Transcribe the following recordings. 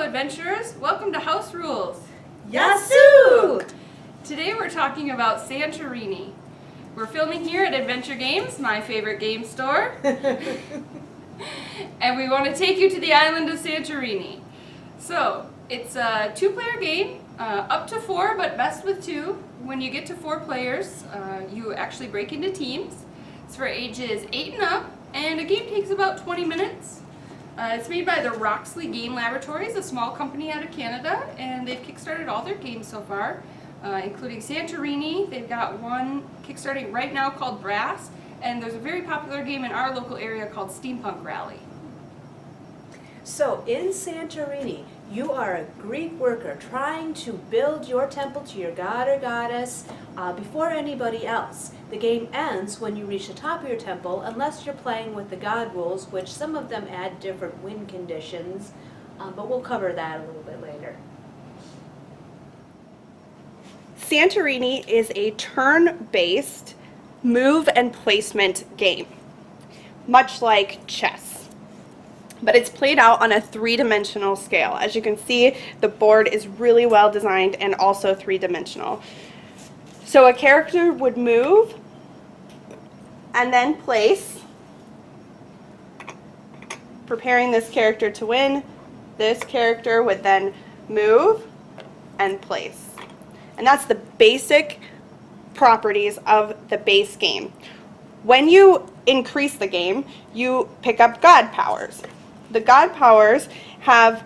adventurers, welcome to House Rules. Yassou! Today we're talking about Santorini. We're filming here at Adventure Games, my favorite game store. And we want to take you to the island of Santorini. So, it's a two-player game, up to 4, but best with 2. When you get to 4 players, you actually break into teams. It's for ages 8 and up, and the game takes about 20 minutes. It's made by the Roxley Game Laboratories, a small company out of Canada, and they've kickstarted all their games so far, including Santorini. They've got one kickstarting right now called Brass, and there's a very popular game in our local area called Steampunk Rally. So in Santorini, you are a Greek worker trying to build your temple to your god or goddess before anybody else. The game ends when you reach the top of your temple, unless you're playing with the god rules, which some of them add different win conditions, but we'll cover that a little bit later. Santorini is a turn-based move and placement game, much like chess. But it's played out on a 3-dimensional scale. As you can see, the board is really well designed and also 3-dimensional. So a character would move and then place, preparing this character to win. This character would then move and place. And that's the basic properties of the base game. When you increase the game, you pick up god powers. The god powers have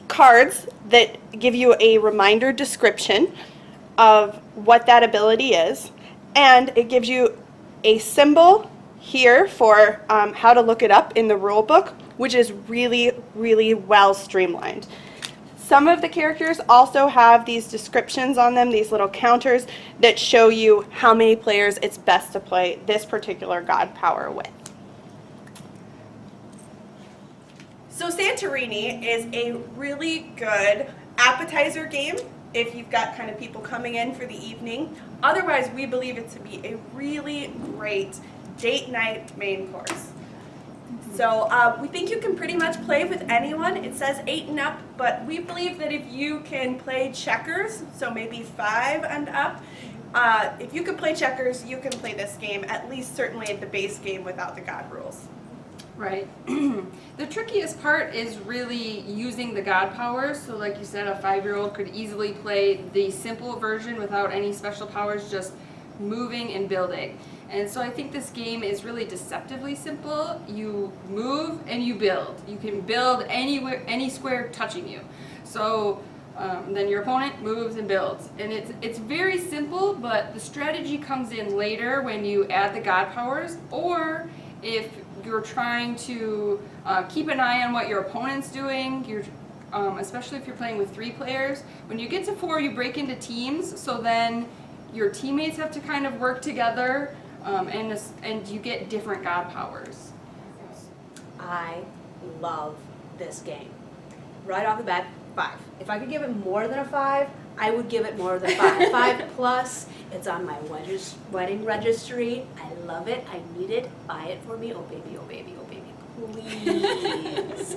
cards that give you a reminder description of what that ability is, and it gives you a symbol here for how to look it up in the rule book, which is really, really well streamlined. Some of the characters also have these descriptions on them, these little counters that show you how many players it's best to play this particular god power with. So Santorini is a really good appetizer game if you've got kind of people coming in for the evening. Otherwise, we believe it to be a really great date night main course. So we think you can pretty much play with anyone. It says 8 and up, but we believe that if you can play checkers, so maybe 5 and up, if you can play checkers, you can play this game, at least certainly at the base game without the god rules. Right. The trickiest part is really using the god powers. So like you said, a 5-year-old could easily play the simple version without any special powers, just moving and building. And so I think this game is really deceptively simple. You move and you build. You can build anywhere, any square touching you. So then your opponent moves and builds. And it's very simple, but the strategy comes in later when you add the god powers, or if you're trying to keep an eye on what your opponent's doing, especially if you're playing with 3 players. When you get to 4, you break into teams, so then your teammates have to kind of work together, and you get different god powers. I love this game. Right off the bat, 5. If I could give it more than a 5, I would give it more than 5. 5 plus. It's on my wedding registry. I love it. I need it. Buy it for me. Oh baby, oh baby, oh baby, please.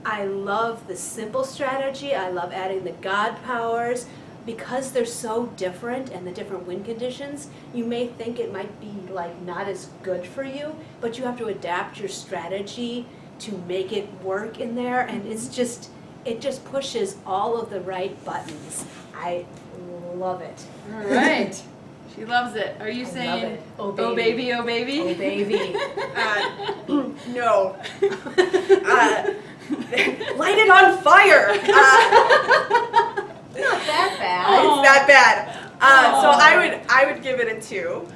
I love the simple strategy. I love adding the god powers. Because they're so different and the different win conditions, you may think it might be like not as good for you, but you have to adapt your strategy to make it work in there, and it just pushes all of the right buttons. I love it. All right. She loves it. Are you saying, oh baby, baby, oh baby? oh baby? No. Light it on fire! Not that bad. It's that bad. So I would give it a 2.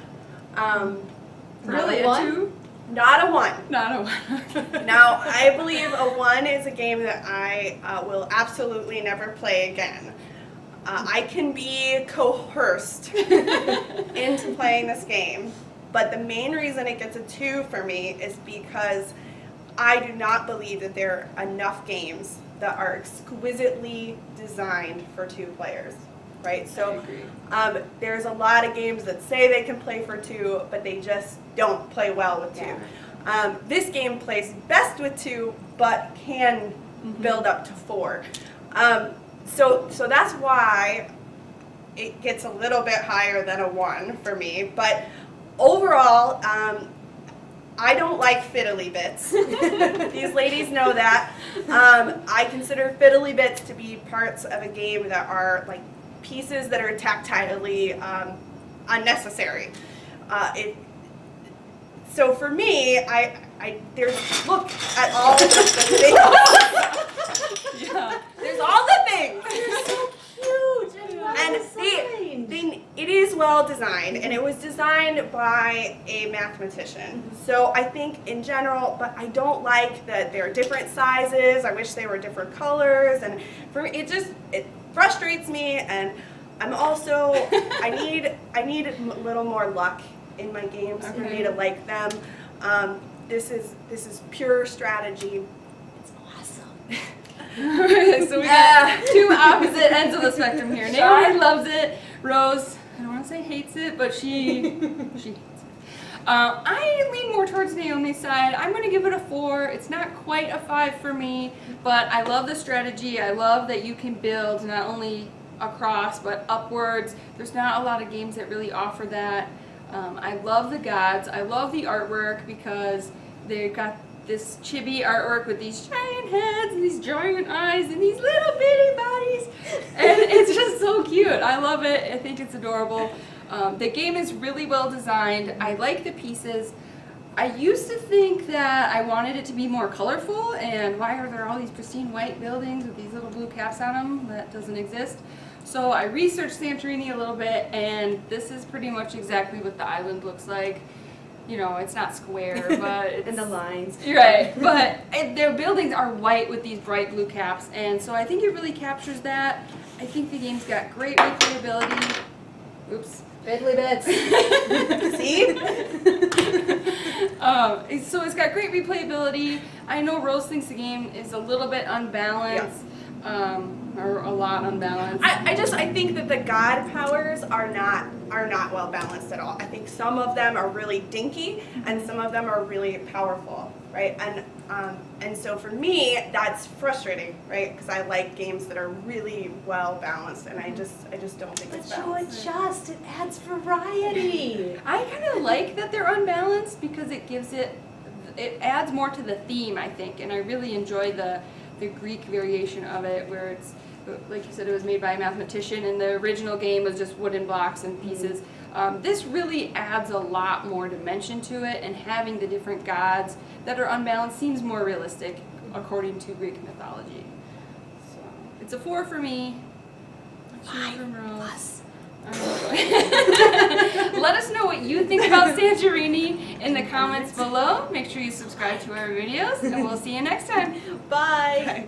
Really, a 2? Not a 1. Not a 1. Now, I believe a 1 is a game that I will absolutely never play again. I can be coerced into playing this game, but the main reason it gets a 2 for me is because I do not believe that there are enough games that are exquisitely designed for 2 players, right? So there's a lot of games that say they can play for 2, but they just don't play well with 2. Yeah. This game plays best with 2, but can build up to 4. So that's why it gets a little bit higher than a 1 for me. But overall, I don't like fiddly bits. These ladies know that. I consider fiddly bits to be parts of a game that are like pieces that are tactilely unnecessary. So for me, there's look at all the things. Yeah. There's all the things. They're so cute. And it is well designed, and it was designed by a mathematician. So I think in general, but I don't like that they're different sizes. I wish they were different colors, and for me, it frustrates me. And I'm also I need a little more luck in my games for me to like them. This is pure strategy. It's awesome. So we got 2 opposite ends of the spectrum here. Naomi loves it. Rose, I don't want to say hates it, but she hates it. I lean more towards Naomi's side. I'm going to give it a 4. It's not quite a 5 for me, but I love the strategy. I love that you can build not only across but upwards. There's not a lot of games that really offer that. I love the gods. I love the artwork because they've got this chibi artwork with these giant heads and these giant eyes and these little bitty bodies, and it's just so cute. I love it. I think it's adorable. The game is really well designed. I like the pieces. I used to think that I wanted it to be more colorful, and why are there all these pristine white buildings with these little blue caps on them? That doesn't exist. So I researched Santorini a little bit, and this is pretty much exactly what the island looks like. You know, it's not square, but it's... And the lines. You're right, but their buildings are white with these bright blue caps, and so I think it really captures that. I think the game's got great replayability. Oops. Fiddly bits. See? So it's got great replayability. I know Rose thinks the game is a little bit unbalanced, or a lot unbalanced. I think that the god powers are not well balanced at all. I think some of them are really dinky and some of them are really powerful, right? And so for me, that's frustrating, right? Because I like games that are really well balanced, and I just don't think it's balanced. It adds variety. I kind of like that they're unbalanced because it gives it adds more to the theme, I think, and I really enjoy the Greek variation of it, where it's, like you said, it was made by a mathematician, and the original game was just wooden blocks and pieces. This really adds a lot more dimension to it, and having the different gods that are unbalanced seems more realistic according to Greek mythology. So it's a 4 for me. 5 from Rose. Let us know what you think about Santorini in the comments below. Make sure you subscribe to our videos, and we'll see you next time. Bye. Okay.